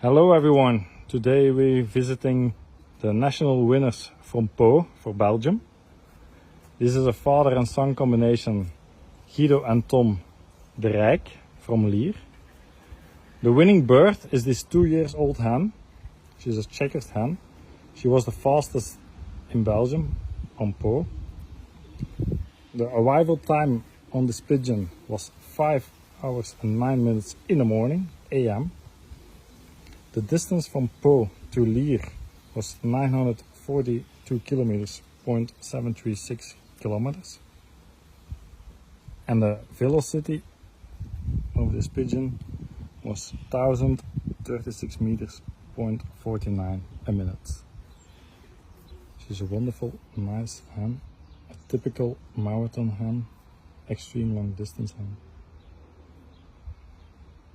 Hello everyone, today we're visiting the national winners from Pau for Belgium. This is a father and son combination, Guido and Tom de Rijk from Lier. The winning bird is this 2-year-old hen. She's a checkered hen. She was the fastest in Belgium on Pau. The arrival time on this pigeon was 5 hours and 9 minutes in the morning, AM. The distance from Pau to Lier was 942 kilometers, 0.736 kilometers. And the velocity of this pigeon was 1036 meters, 0.49 a minute. She's a wonderful, nice hen, a typical marathon hen, extreme long distance hen.